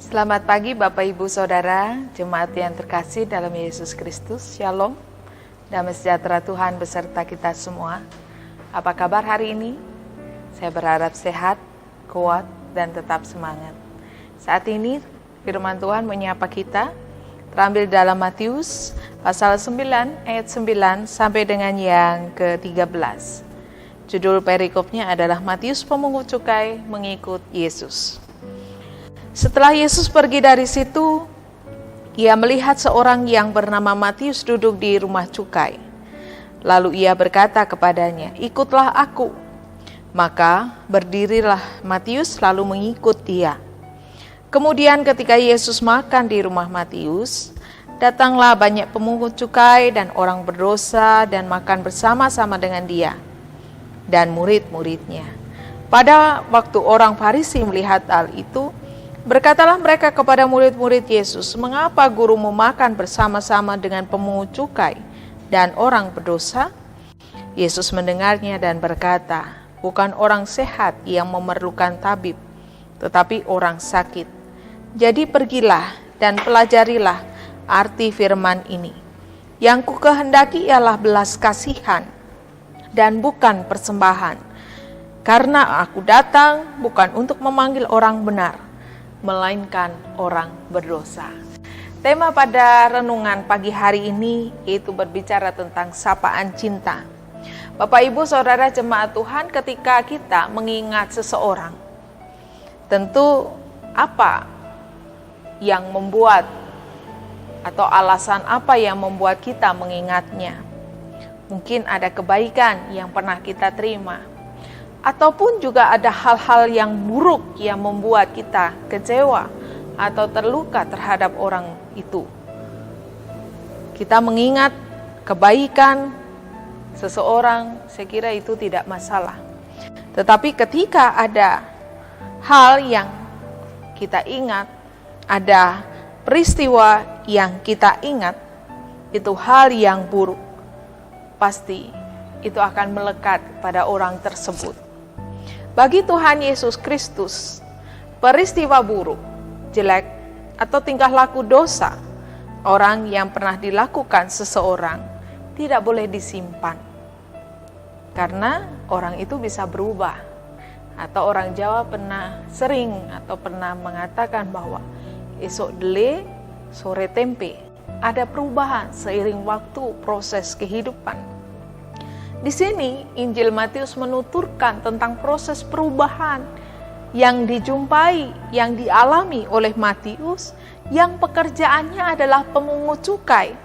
Selamat pagi Bapak Ibu Saudara, jemaat yang terkasih dalam Yesus Kristus. Shalom, damai sejahtera Tuhan beserta kita semua. Apa kabar hari ini? Saya berharap sehat, kuat, dan tetap semangat. Saat ini firman Tuhan menyapa kita, terambil dalam Matius pasal 9 ayat 9 sampai dengan yang ke-13. Judul perikopnya adalah Matius pemungut cukai mengikut Yesus. Setelah Yesus pergi dari situ, ia melihat seorang yang bernama Matius duduk di rumah cukai. Lalu ia berkata kepadanya, "Ikutlah aku." Maka berdirilah Matius lalu mengikut dia. Kemudian ketika Yesus makan di rumah Matius, datanglah banyak pemungut cukai dan orang berdosa dan makan bersama-sama dengan dia dan murid-muridnya. Pada waktu orang Farisi melihat hal itu, berkatalah mereka kepada murid-murid Yesus, "Mengapa gurumu makan bersama-sama dengan pemungut cukai dan orang berdosa?" Yesus mendengarnya dan berkata, "Bukan orang sehat yang memerlukan tabib, tetapi orang sakit. Jadi pergilah dan pelajarilah arti firman ini. Yang kukehendaki ialah belas kasihan dan bukan persembahan. Karena aku datang bukan untuk memanggil orang benar, melainkan orang berdosa." Tema pada renungan pagi hari ini yaitu berbicara tentang sapaan cinta. Bapak Ibu Saudara jemaat Tuhan, ketika kita mengingat seseorang, tentu apa yang membuat atau alasan apa yang membuat kita mengingatnya? Mungkin ada kebaikan yang pernah kita terima, ataupun juga ada hal-hal yang buruk yang membuat kita kecewa atau terluka terhadap orang itu. Kita mengingat kebaikan seseorang, saya kira itu tidak masalah. Tetapi ketika ada hal yang kita ingat, ada peristiwa yang kita ingat, itu hal yang buruk, pasti itu akan melekat pada orang tersebut. Bagi Tuhan Yesus Kristus, peristiwa buruk, jelek, atau tingkah laku dosa orang yang pernah dilakukan seseorang tidak boleh disimpan. Karena orang itu bisa berubah. Atau orang Jawa pernah mengatakan bahwa esok dele, sore tempe. Ada perubahan seiring waktu proses kehidupan. Di sini Injil Matius menuturkan tentang proses perubahan yang dijumpai, yang dialami oleh Matius, yang pekerjaannya adalah pemungut cukai.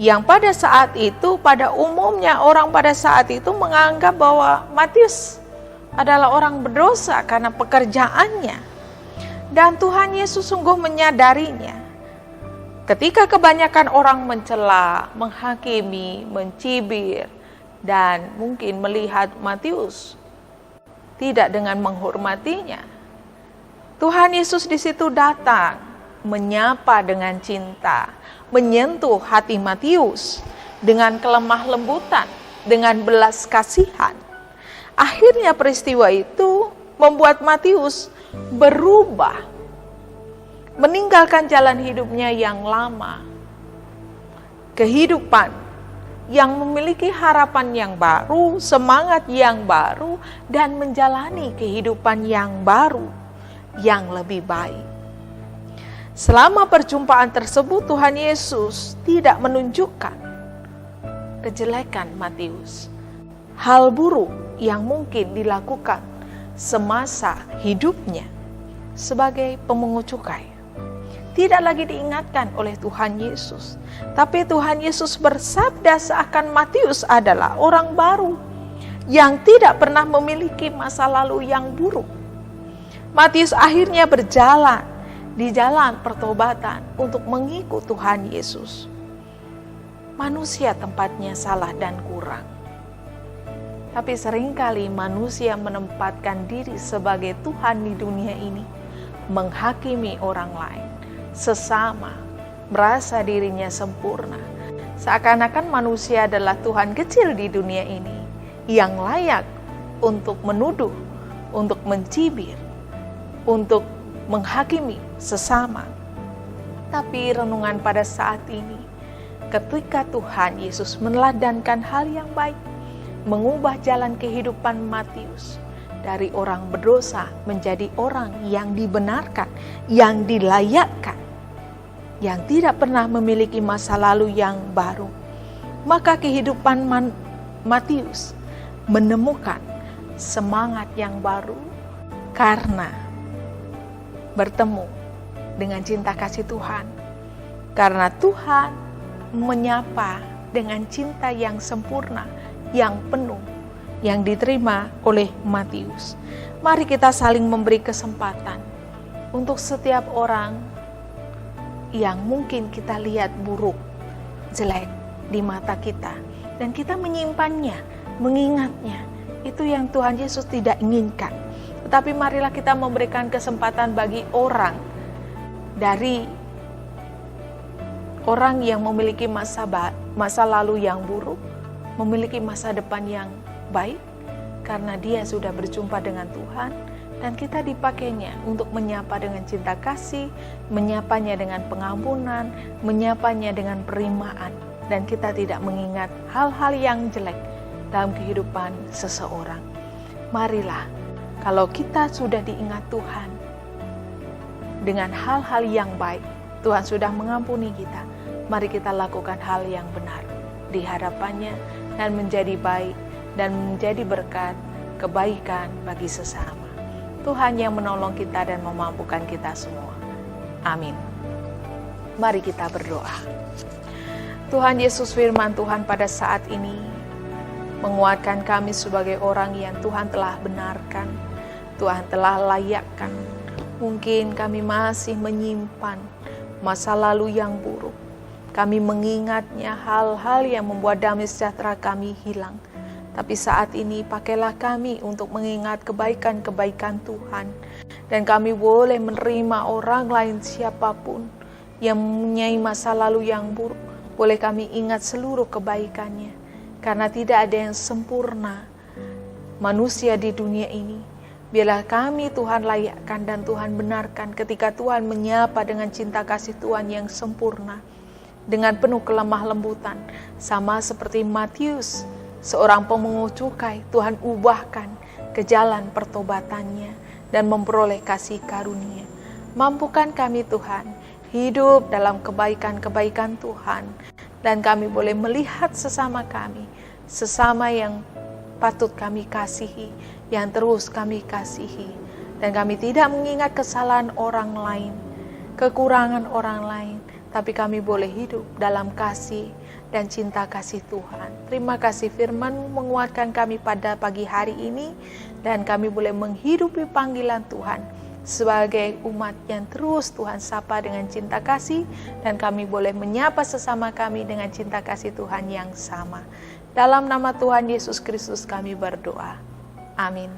Yang pada saat itu, pada umumnya orang pada saat itu menganggap bahwa Matius adalah orang berdosa karena pekerjaannya. Dan Tuhan Yesus sungguh menyadarinya. Ketika kebanyakan orang mencela, menghakimi, mencibir, dan mungkin melihat Matius tidak dengan menghormatinya, Tuhan Yesus di situ datang menyapa dengan cinta, menyentuh hati Matius dengan kelemah lembutan, dengan belas kasihan. Akhirnya peristiwa itu membuat Matius berubah, meninggalkan jalan hidupnya yang lama, kehidupan yang memiliki harapan yang baru, semangat yang baru, dan menjalani kehidupan yang baru, yang lebih baik. Selama perjumpaan tersebut, Tuhan Yesus tidak menunjukkan kejelekan Matius, hal buruk yang mungkin dilakukan semasa hidupnya sebagai pemungut cukai. Tidak lagi diingatkan oleh Tuhan Yesus. Tapi Tuhan Yesus bersabda seakan Matius adalah orang baru yang tidak pernah memiliki masa lalu yang buruk. Matius akhirnya berjalan di jalan pertobatan untuk mengikut Tuhan Yesus. Manusia tempatnya salah dan kurang. Tapi seringkali manusia menempatkan diri sebagai Tuhan di dunia ini, menghakimi orang lain, sesama, merasa dirinya sempurna. Seakan-akan manusia adalah Tuhan kecil di dunia ini yang layak untuk menuduh, untuk mencibir, untuk menghakimi sesama. Tapi renungan pada saat ini, ketika Tuhan Yesus meneladankan hal yang baik, mengubah jalan kehidupan Matius dari orang berdosa menjadi orang yang dibenarkan, yang dilayakkan, yang tidak pernah memiliki masa lalu yang baru. Maka kehidupan Matius menemukan semangat yang baru karena bertemu dengan cinta kasih Tuhan. Karena Tuhan menyapa dengan cinta yang sempurna, yang penuh, yang diterima oleh Matius. Mari kita saling memberi kesempatan untuk setiap orang yang mungkin kita lihat buruk, jelek di mata kita, dan kita menyimpannya, mengingatnya. Itu yang Tuhan Yesus tidak inginkan. Tetapi marilah kita memberikan kesempatan bagi orang, dari orang yang memiliki masa lalu yang buruk, memiliki masa depan yang baik, karena dia sudah berjumpa dengan Tuhan, dan kita dipakainya untuk menyapa dengan cinta kasih, menyapanya dengan pengampunan, menyapanya dengan penerimaan, dan kita tidak mengingat hal-hal yang jelek dalam kehidupan seseorang. Marilah, kalau kita sudah diingat Tuhan dengan hal-hal yang baik, Tuhan sudah mengampuni kita, mari kita lakukan hal yang benar di hadapannya dan menjadi baik dan menjadi berkat, kebaikan bagi sesama. Tuhan yang menolong kita dan memampukan kita semua. Amin. Mari kita berdoa. Tuhan Yesus, firman Tuhan pada saat ini menguatkan kami sebagai orang yang Tuhan telah benarkan, Tuhan telah layakkan. Mungkin kami masih menyimpan masa lalu yang buruk. Kami mengingatnya hal-hal yang membuat damai sejahtera kami hilang. Tapi saat ini pakailah kami untuk mengingat kebaikan-kebaikan Tuhan. Dan kami boleh menerima orang lain siapapun yang mempunyai masa lalu yang buruk. Boleh kami ingat seluruh kebaikannya. Karena tidak ada yang sempurna manusia di dunia ini. Biarlah kami Tuhan layakkan dan Tuhan benarkan ketika Tuhan menyapa dengan cinta kasih Tuhan yang sempurna. Dengan penuh kelemah lembutan. Sama seperti Matius, seorang pemungut cukai, Tuhan ubahkan ke jalan pertobatannya dan memperoleh kasih karunia. Mampukan kami Tuhan hidup dalam kebaikan-kebaikan Tuhan. Dan kami boleh melihat sesama kami, sesama yang patut kami kasihi, yang terus kami kasihi. Dan kami tidak mengingat kesalahan orang lain, kekurangan orang lain, tapi kami boleh hidup dalam kasih dan cinta kasih Tuhan. Terima kasih firman-Mu menguatkan kami pada pagi hari ini, dan kami boleh menghidupi panggilan Tuhan sebagai umat yang terus Tuhan sapa dengan cinta kasih, dan kami boleh menyapa sesama kami dengan cinta kasih Tuhan yang sama. Dalam nama Tuhan Yesus Kristus kami berdoa. Amin.